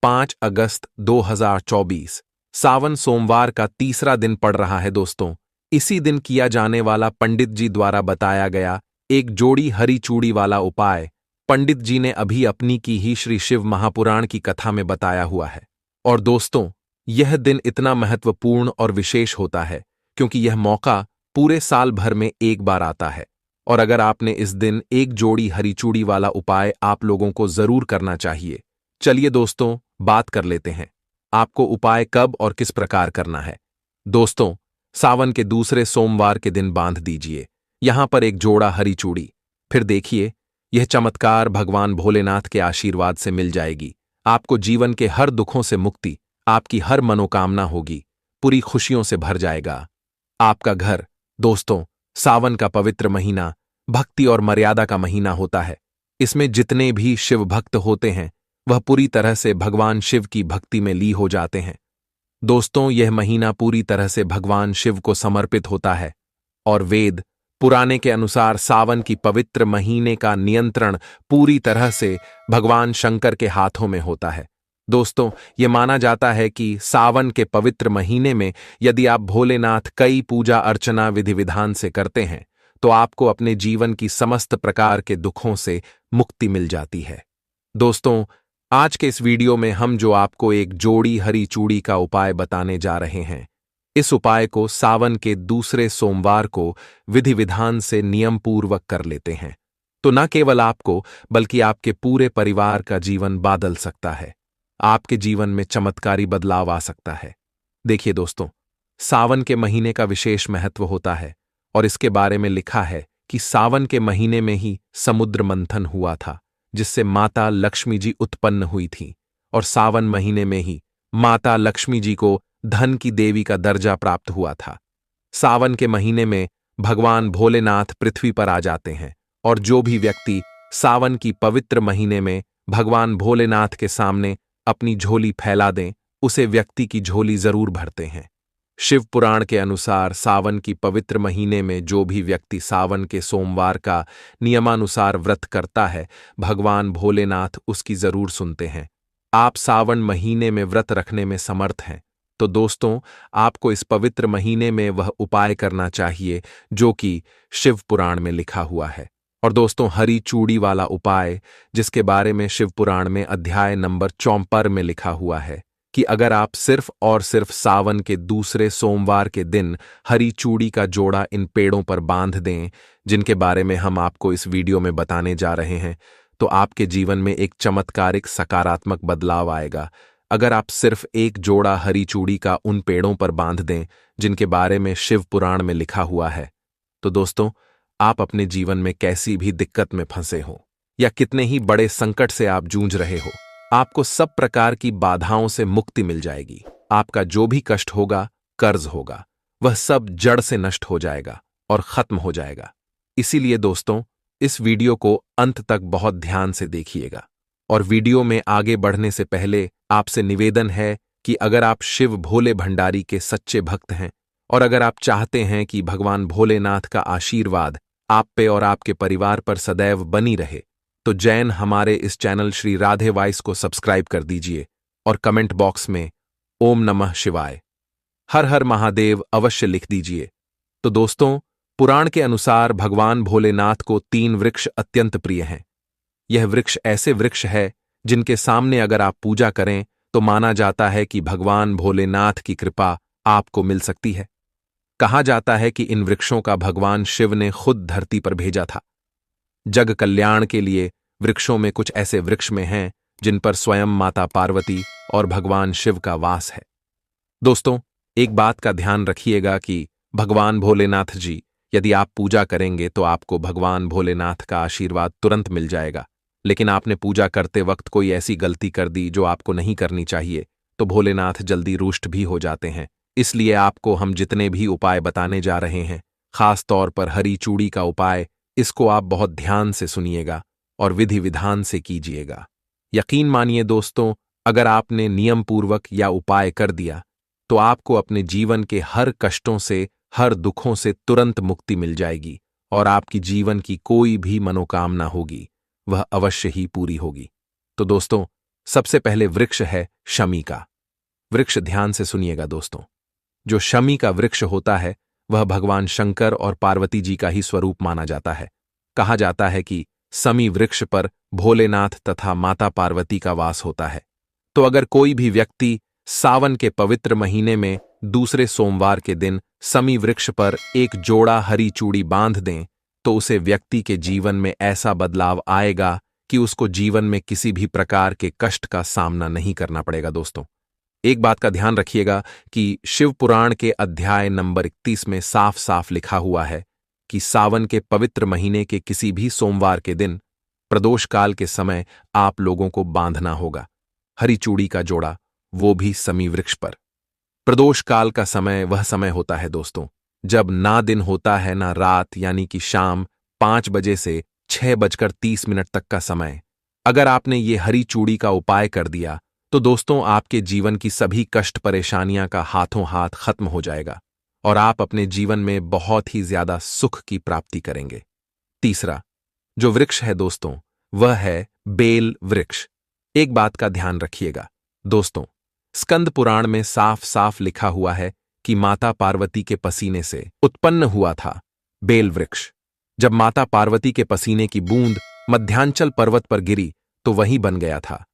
5 अगस्त 2024 सावन सोमवार का तीसरा दिन पड़ रहा है दोस्तों। इसी दिन किया जाने वाला पंडित जी द्वारा बताया गया एक जोड़ी हरी चूड़ी वाला उपाय पंडित जी ने अभी अपनी की ही श्री शिव महापुराण की कथा में बताया हुआ है। और दोस्तों, यह दिन इतना महत्वपूर्ण और विशेष होता है क्योंकि यह मौका पूरे साल भर में एक बार आता है। और अगर आपने इस दिन एक जोड़ी हरी चूड़ी वाला उपाय आप लोगों को जरूर करना चाहिए। चलिए दोस्तों, बात कर लेते हैं आपको उपाय कब और किस प्रकार करना है। दोस्तों, सावन के दूसरे सोमवार के दिन बांध दीजिए यहां पर एक जोड़ा हरी चूड़ी। फिर देखिए, यह चमत्कार भगवान भोलेनाथ के आशीर्वाद से मिल जाएगी। आपको जीवन के हर दुखों से मुक्ति, आपकी हर मनोकामना होगी, पूरी खुशियों से भर जाएगा आपका घर। दोस्तों, सावन का पवित्र महीना भक्ति और मर्यादा का महीना होता है। इसमें जितने भी शिव भक्त होते हैं वह पूरी तरह से भगवान शिव की भक्ति में ली हो जाते हैं। दोस्तों, यह महीना पूरी तरह से भगवान शिव को समर्पित होता है और वेद पुराने के अनुसार सावन की पवित्र महीने का नियंत्रण पूरी तरह से भगवान शंकर के हाथों में होता है। दोस्तों, यह माना जाता है कि सावन के पवित्र महीने में यदि आप भोलेनाथ कई पूजा अर्चना विधि विधान से करते हैं तो आपको अपने जीवन की समस्त प्रकार के दुखों से मुक्ति मिल जाती है। दोस्तों, आज के इस वीडियो में हम जो आपको एक जोड़ी हरी चूड़ी का उपाय बताने जा रहे हैं, इस उपाय को सावन के दूसरे सोमवार को विधि विधान से नियम पूर्वक कर लेते हैं तो न केवल आपको बल्कि आपके पूरे परिवार का जीवन बदल सकता है। आपके जीवन में चमत्कारी बदलाव आ सकता है। देखिए दोस्तों, सावन के महीने का विशेष महत्व होता है और इसके बारे में लिखा है कि सावन के महीने में ही समुद्र मंथन हुआ था जिससे माता लक्ष्मी जी उत्पन्न हुई थी और सावन महीने में ही माता लक्ष्मी जी को धन की देवी का दर्जा प्राप्त हुआ था। सावन के महीने में भगवान भोलेनाथ पृथ्वी पर आ जाते हैं और जो भी व्यक्ति सावन की पवित्र महीने में भगवान भोलेनाथ के सामने अपनी झोली फैला दें उसे व्यक्ति की झोली जरूर भरते हैं। शिव पुराण के अनुसार सावन की पवित्र महीने में जो भी व्यक्ति सावन के सोमवार का नियमानुसार व्रत करता है भगवान भोलेनाथ उसकी जरूर सुनते हैं। आप सावन महीने में व्रत रखने में समर्थ हैं तो दोस्तों, आपको इस पवित्र महीने में वह उपाय करना चाहिए जो कि शिव पुराण में लिखा हुआ है। और दोस्तों, हरी चूड़ी वाला उपाय जिसके बारे में शिव पुराण में अध्याय नंबर 44 में लिखा हुआ है कि अगर आप सिर्फ और सिर्फ सावन के दूसरे सोमवार के दिन हरी चूड़ी का जोड़ा इन पेड़ों पर बांध दें जिनके बारे में हम आपको इस वीडियो में बताने जा रहे हैं तो आपके जीवन में एक चमत्कारिक सकारात्मक बदलाव आएगा। अगर आप सिर्फ एक जोड़ा हरी चूड़ी का उन पेड़ों पर बांध दें जिनके बारे में शिव पुराण में लिखा हुआ है तो दोस्तों, आप अपने जीवन में कैसी भी दिक्कत में फंसे हो या कितने ही बड़े संकट से आप जूझ रहे हो, आपको सब प्रकार की बाधाओं से मुक्ति मिल जाएगी। आपका जो भी कष्ट होगा, कर्ज होगा, वह सब जड़ से नष्ट हो जाएगा और खत्म हो जाएगा। इसीलिए दोस्तों, इस वीडियो को अंत तक बहुत ध्यान से देखिएगा। और वीडियो में आगे बढ़ने से पहले आपसे निवेदन है कि अगर आप शिव भोले भंडारी के सच्चे भक्त हैं और अगर आप चाहते हैं कि भगवान भोलेनाथ का आशीर्वाद आप पे और आपके परिवार पर सदैव बनी रहे तो जैन हमारे इस चैनल श्री राधे वॉइस को सब्सक्राइब कर दीजिए और कमेंट बॉक्स में ओम नमः शिवाय, हर हर महादेव अवश्य लिख दीजिए। तो दोस्तों, पुराण के अनुसार भगवान भोलेनाथ को 3 वृक्ष अत्यंत प्रिय हैं। यह वृक्ष ऐसे वृक्ष है जिनके सामने अगर आप पूजा करें तो माना जाता है कि भगवान भोलेनाथ की कृपा आपको मिल सकती है। कहा जाता है कि इन वृक्षों का भगवान शिव ने खुद धरती पर भेजा था। जग कल्याण के लिए वृक्षों में कुछ ऐसे वृक्ष में हैं जिन पर स्वयं माता पार्वती और भगवान शिव का वास है। दोस्तों, एक बात का ध्यान रखिएगा कि भगवान भोलेनाथ जी यदि आप पूजा करेंगे तो आपको भगवान भोलेनाथ का आशीर्वाद तुरंत मिल जाएगा। लेकिन आपने पूजा करते वक्त कोई ऐसी गलती कर दी जो आपको नहीं करनी चाहिए तो भोलेनाथ जल्दी रुष्ट भी हो जाते हैं। इसलिए आपको हम जितने भी उपाय बताने जा रहे हैं, खास तौर पर हरी चूड़ी का उपाय, इसको आप बहुत ध्यान से सुनिएगा और विधि विधान से कीजिएगा। यकीन मानिए दोस्तों, अगर आपने नियम पूर्वक या उपाय कर दिया तो आपको अपने जीवन के हर कष्टों से, हर दुखों से तुरंत मुक्ति मिल जाएगी और आपकी जीवन की कोई भी मनोकामना होगी वह अवश्य ही पूरी होगी। तो दोस्तों, सबसे पहले वृक्ष है शमी का वृक्ष। ध्यान से सुनिएगा दोस्तों, जो शमी का वृक्ष होता है वह भगवान शंकर और पार्वती जी का ही स्वरूप माना जाता है। कहा जाता है कि शमी वृक्ष पर भोलेनाथ तथा माता पार्वती का वास होता है। तो अगर कोई भी व्यक्ति सावन के पवित्र महीने में दूसरे सोमवार के दिन शमी वृक्ष पर एक जोड़ा हरी चूड़ी बांध दें तो उसे व्यक्ति के जीवन में ऐसा बदलाव आएगा कि उसको जीवन में किसी भी प्रकार के कष्ट का सामना नहीं करना पड़ेगा। दोस्तों, एक बात का ध्यान रखिएगा कि शिव पुराण के अध्याय नंबर 31 में साफ साफ लिखा हुआ है कि सावन के पवित्र महीने के किसी भी सोमवार के दिन प्रदोष काल के समय आप लोगों को बांधना होगा हरी चूड़ी का जोड़ा, वो भी शमी वृक्ष पर। प्रदोष काल का समय वह समय होता है दोस्तों जब ना दिन होता है ना रात, यानी कि शाम 5 बजे से 6:30 तक का समय। अगर आपने ये हरी चूड़ी का उपाय कर दिया तो दोस्तों आपके जीवन की सभी कष्ट परेशानियां का हाथों हाथ खत्म हो जाएगा और आप अपने जीवन में बहुत ही ज्यादा सुख की प्राप्ति करेंगे। तीसरा जो वृक्ष है दोस्तों वह है बेल वृक्ष। एक बात का ध्यान रखिएगा दोस्तों, स्कंद पुराण में साफ साफ लिखा हुआ है कि माता पार्वती के पसीने से उत्पन्न हुआ था बेल वृक्ष। जब माता पार्वती के पसीने की बूंद मध्यांचल पर्वत पर गिरी तो वहीं बन गया था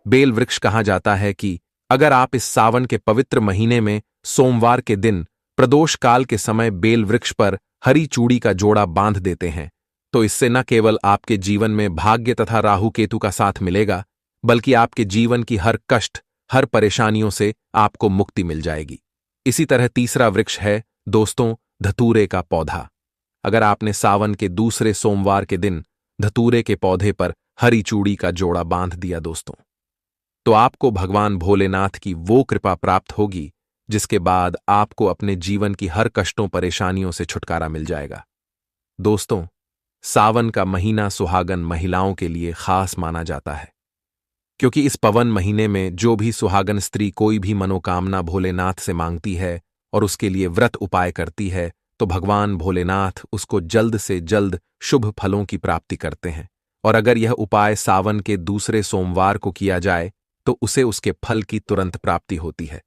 बेल वृक्ष। कहा जाता है कि अगर आप इस सावन के पवित्र महीने में सोमवार के दिन प्रदोष काल के समय बेल वृक्ष पर हरी चूड़ी का जोड़ा बांध देते हैं तो इससे न केवल आपके जीवन में भाग्य तथा राहु केतु का साथ मिलेगा, बल्कि आपके जीवन की हर कष्ट, हर परेशानियों से आपको मुक्ति मिल जाएगी। इसी तरह तीसरा वृक्ष है दोस्तों धतूरे का पौधा। अगर आपने सावन के दूसरे सोमवार के दिन धतूरे के पौधे पर हरी चूड़ी का जोड़ा बांध दिया दोस्तों, तो आपको भगवान भोलेनाथ की वो कृपा प्राप्त होगी जिसके बाद आपको अपने जीवन की हर कष्टों परेशानियों से छुटकारा मिल जाएगा। दोस्तों, सावन का महीना सुहागन महिलाओं के लिए खास माना जाता है क्योंकि इस पवन महीने में जो भी सुहागन स्त्री कोई भी मनोकामना भोलेनाथ से मांगती है और उसके लिए व्रत उपाय करती है तो भगवान भोलेनाथ उसको जल्द से जल्द शुभ फलों की प्राप्ति करते हैं। और अगर यह उपाय सावन के दूसरे सोमवार को किया जाए तो उसे उसके फल की तुरंत प्राप्ति होती है।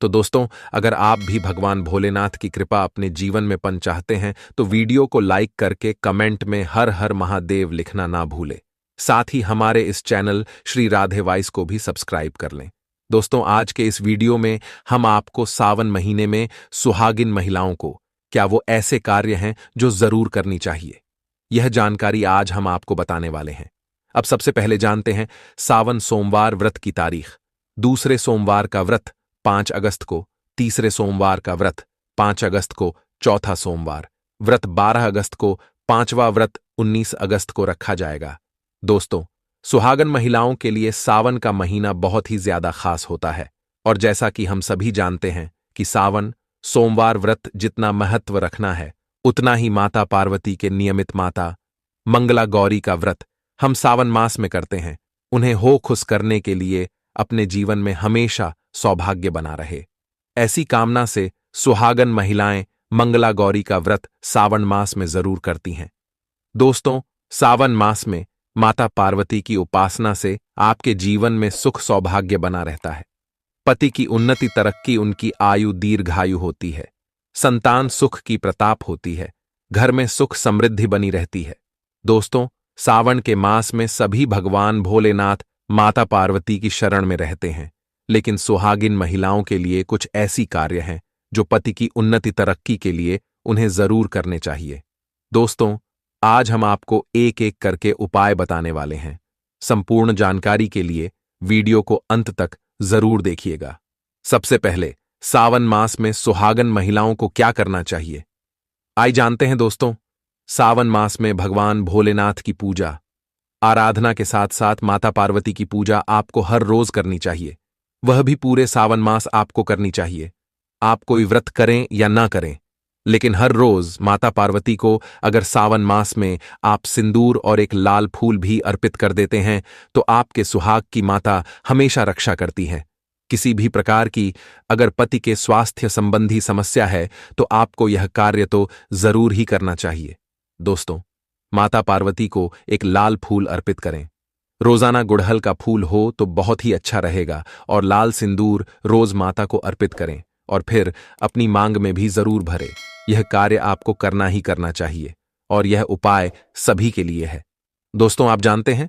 तो दोस्तों, अगर आप भी भगवान भोलेनाथ की कृपा अपने जीवन में पाना चाहते हैं तो वीडियो को लाइक करके कमेंट में हर हर महादेव लिखना ना भूलें। साथ ही हमारे इस चैनल श्री राधे वॉइस को भी सब्सक्राइब कर लें। दोस्तों, आज के इस वीडियो में हम आपको सावन महीने में सुहागिन महिलाओं को क्या वो ऐसे कार्य हैं जो जरूर करनी चाहिए, यह जानकारी आज हम आपको बताने वाले हैं। अब सबसे पहले जानते हैं सावन सोमवार व्रत की तारीख। दूसरे सोमवार का व्रत 5 अगस्त को, तीसरे सोमवार का व्रत 5 अगस्त को, चौथा सोमवार व्रत 12 अगस्त को, पांचवा व्रत 19 अगस्त को रखा जाएगा। दोस्तों, सुहागन महिलाओं के लिए सावन का महीना बहुत ही ज्यादा खास होता है और जैसा कि हम सभी जानते हैं कि सावन सोमवार व्रत जितना महत्व रखना है उतना ही माता पार्वती के नियमित माता मंगला गौरी का व्रत हम सावन मास में करते हैं, उन्हें हो खुश करने के लिए अपने जीवन में हमेशा सौभाग्य बना रहे। ऐसी कामना से सुहागन महिलाएं मंगला गौरी का व्रत सावन मास में जरूर करती हैं। दोस्तों, सावन मास में माता पार्वती की उपासना से आपके जीवन में सुख सौभाग्य बना रहता है, पति की उन्नति तरक्की, उनकी आयु दीर्घायु होती है, संतान सुख की प्रताप होती है, घर में सुख समृद्धि बनी रहती है। दोस्तों, सावन के मास में सभी भगवान भोलेनाथ माता पार्वती की शरण में रहते हैं, लेकिन सुहागिन महिलाओं के लिए कुछ ऐसी कार्य हैं जो पति की उन्नति तरक्की के लिए उन्हें जरूर करने चाहिए। दोस्तों, आज हम आपको एक एक करके उपाय बताने वाले हैं। संपूर्ण जानकारी के लिए वीडियो को अंत तक जरूर देखिएगा। सबसे पहले सावन मास में सुहागन महिलाओं को क्या करना चाहिए, आइए जानते हैं। दोस्तों, सावन मास में भगवान भोलेनाथ की पूजा आराधना के साथ साथ माता पार्वती की पूजा आपको हर रोज करनी चाहिए, वह भी पूरे सावन मास आपको करनी चाहिए। आप कोई व्रत करें या ना करें, लेकिन हर रोज माता पार्वती को अगर सावन मास में आप सिंदूर और एक लाल फूल भी अर्पित कर देते हैं तो आपके सुहाग की माता हमेशा रक्षा करती हैं। किसी भी प्रकार की अगर पति के स्वास्थ्य संबंधी समस्या है तो आपको यह कार्य तो जरूर ही करना चाहिए। दोस्तों, माता पार्वती को एक लाल फूल अर्पित करें। रोजाना गुड़हल का फूल हो तो बहुत ही अच्छा रहेगा, और लाल सिंदूर रोज माता को अर्पित करें और फिर अपनी मांग में भी जरूर भरें। यह कार्य आपको करना ही करना चाहिए और यह उपाय सभी के लिए है। दोस्तों, आप जानते हैं,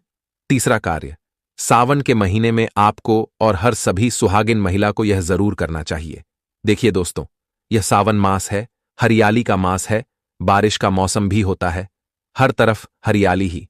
तीसरा कार्य, सावन के महीने में आपको और हर सभी सुहागिन महिला को यह जरूर करना चाहिए। देखिए दोस्तों, यह सावन मास है, हरियाली का मास है, बारिश का मौसम भी होता है, हर तरफ हरियाली ही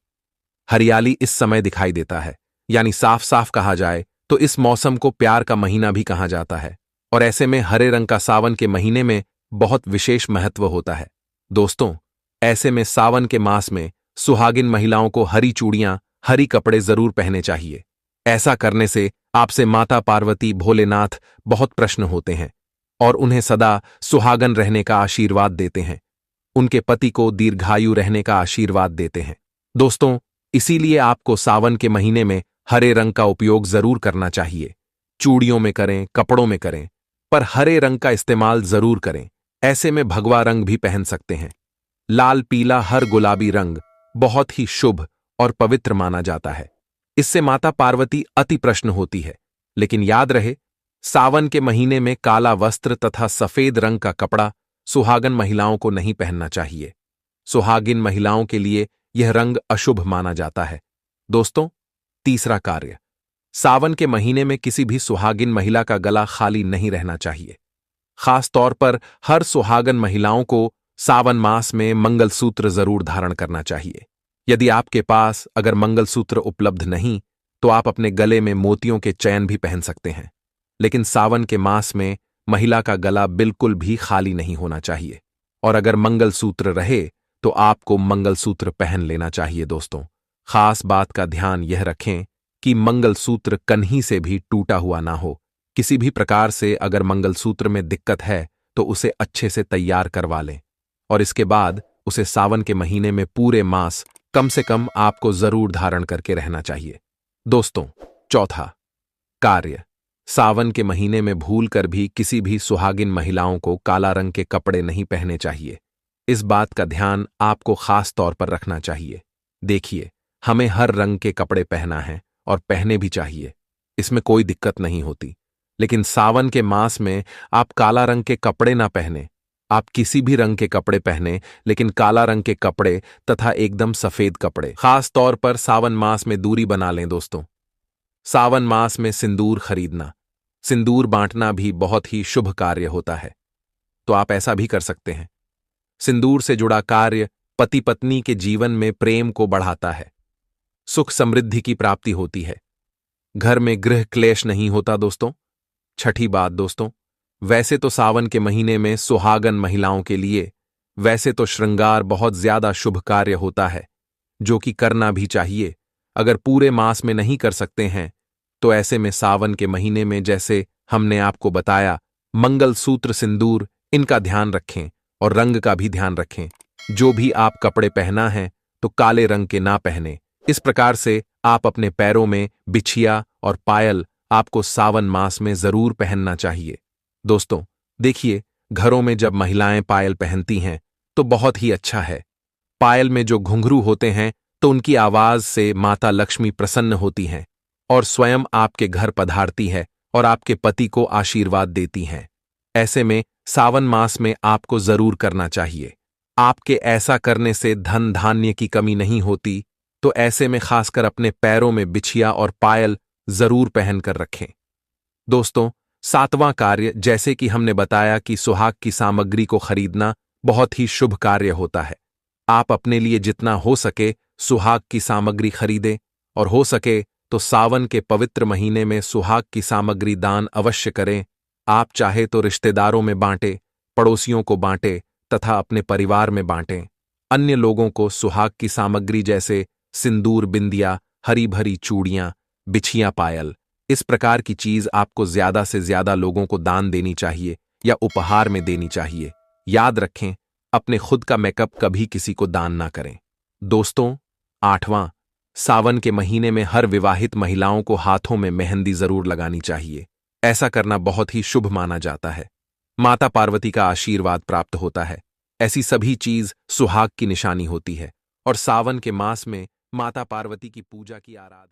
हरियाली इस समय दिखाई देता है। यानी साफ साफ कहा जाए तो इस मौसम को प्यार का महीना भी कहा जाता है, और ऐसे में हरे रंग का सावन के महीने में बहुत विशेष महत्व होता है। दोस्तों, ऐसे में सावन के मास में सुहागिन महिलाओं को हरी चूड़ियां, हरी कपड़े जरूर पहने चाहिए। ऐसा करने से आपसे माता पार्वती, भोलेनाथ बहुत प्रसन्न होते हैं और उन्हें सदा सुहागन रहने का आशीर्वाद देते हैं, उनके पति को दीर्घायु रहने का आशीर्वाद देते हैं। दोस्तों, इसीलिए आपको सावन के महीने में हरे रंग का उपयोग जरूर करना चाहिए। चूड़ियों में करें, कपड़ों में करें, पर हरे रंग का इस्तेमाल जरूर करें। ऐसे में भगवा रंग भी पहन सकते हैं। लाल, पीला, हर गुलाबी रंग बहुत ही शुभ और पवित्र माना जाता है। इससे माता पार्वती अति प्रसन्न होती है। लेकिन याद रहे, सावन के महीने में काला वस्त्र तथा सफेद रंग का कपड़ा सुहागन महिलाओं को नहीं पहनना चाहिए। सुहागिन महिलाओं के लिए यह रंग अशुभ माना जाता है। दोस्तों, तीसरा कार्य, सावन के महीने में किसी भी सुहागिन महिला का गला खाली नहीं रहना चाहिए। खास तौर पर हर सुहागन महिलाओं को सावन मास में मंगलसूत्र जरूर धारण करना चाहिए। यदि आपके पास अगर मंगलसूत्र उपलब्ध नहीं तो आप अपने गले में मोतियों के चैन भी पहन सकते हैं। लेकिन सावन के मास में महिला का गला बिल्कुल भी खाली नहीं होना चाहिए, और अगर मंगलसूत्र रहे तो आपको मंगलसूत्र पहन लेना चाहिए। दोस्तों, खास बात का ध्यान यह रखें कि मंगलसूत्र कन्ही से भी टूटा हुआ ना हो। किसी भी प्रकार से अगर मंगलसूत्र में दिक्कत है तो उसे अच्छे से तैयार करवा लें, और इसके बाद उसे सावन के महीने में पूरे मास कम से कम आपको जरूर धारण करके रहना चाहिए। दोस्तों, चौथा कार्य, सावन के महीने में भूल कर भी किसी भी सुहागिन महिलाओं को काला रंग के कपड़े नहीं पहने चाहिए। इस बात का ध्यान आपको खास तौर पर रखना चाहिए। देखिए, हमें हर रंग के कपड़े पहना है और पहने भी चाहिए, इसमें कोई दिक्कत नहीं होती। लेकिन सावन के मास में आप काला रंग के कपड़े ना पहने। आप किसी भी रंग के कपड़े पहने, लेकिन काला रंग के कपड़े तथा एकदम सफेद कपड़े। खास तौर पर सावन मास में दूरी बना लें। दोस्तों, सावन मास में सिंदूर खरीदना, सिंदूर बांटना भी बहुत ही शुभ कार्य होता है, तो आप ऐसा भी कर सकते हैं। सिंदूर से जुड़ा कार्य पति पत्नी के जीवन में प्रेम को बढ़ाता है, सुख समृद्धि की प्राप्ति होती है, घर में गृह क्लेश नहीं होता। दोस्तों, छठी बात दोस्तों, वैसे तो सावन के महीने में सुहागन महिलाओं के लिए वैसे तो श्रृंगार बहुत ज्यादा शुभ कार्य होता है, जो कि करना भी चाहिए। अगर पूरे मास में नहीं कर सकते हैं तो ऐसे में सावन के महीने में, जैसे हमने आपको बताया, मंगलसूत्र, सिंदूर, इनका ध्यान रखें और रंग का भी ध्यान रखें। जो भी आप कपड़े पहना है तो काले रंग के ना पहने। इस प्रकार से आप अपने पैरों में बिछिया और पायल आपको सावन मास में जरूर पहनना चाहिए। दोस्तों, देखिए, घरों में जब महिलाएं पायल पहनती हैं तो बहुत ही अच्छा है। पायल में जो घुंघरू होते हैं तो उनकी आवाज से माता लक्ष्मी प्रसन्न होती हैं और स्वयं आपके घर पधारती है और आपके पति को आशीर्वाद देती हैं। ऐसे में सावन मास में आपको जरूर करना चाहिए। आपके ऐसा करने से धन धान्य की कमी नहीं होती, तो ऐसे में खासकर अपने पैरों में बिछिया और पायल जरूर पहनकर रखें। दोस्तों, सातवां कार्य, जैसे कि हमने बताया कि सुहाग की सामग्री को खरीदना बहुत ही शुभ कार्य होता है। आप अपने लिए जितना हो सके सुहाग की सामग्री खरीदें, और हो सके तो सावन के पवित्र महीने में सुहाग की सामग्री दान अवश्य करें। आप चाहे तो रिश्तेदारों में बांटें, पड़ोसियों को बांटें तथा अपने परिवार में बांटें। अन्य लोगों को सुहाग की सामग्री जैसे सिंदूर, बिंदिया, हरी भरी चूड़ियां, बिछिया, पायल, इस प्रकार की चीज आपको ज्यादा से ज्यादा लोगों को दान देनी चाहिए या उपहार में देनी चाहिए। याद रखें, अपने खुद का मेकअप कभी किसी को दान ना करें। दोस्तों, आठवां, सावन के महीने में हर विवाहित महिलाओं को हाथों में मेहंदी जरूर लगानी चाहिए। ऐसा करना बहुत ही शुभ माना जाता है। माता पार्वती का आशीर्वाद प्राप्त होता है। ऐसी सभी चीज सुहाग की निशानी होती है, और सावन के मास में माता पार्वती की पूजा की आराधना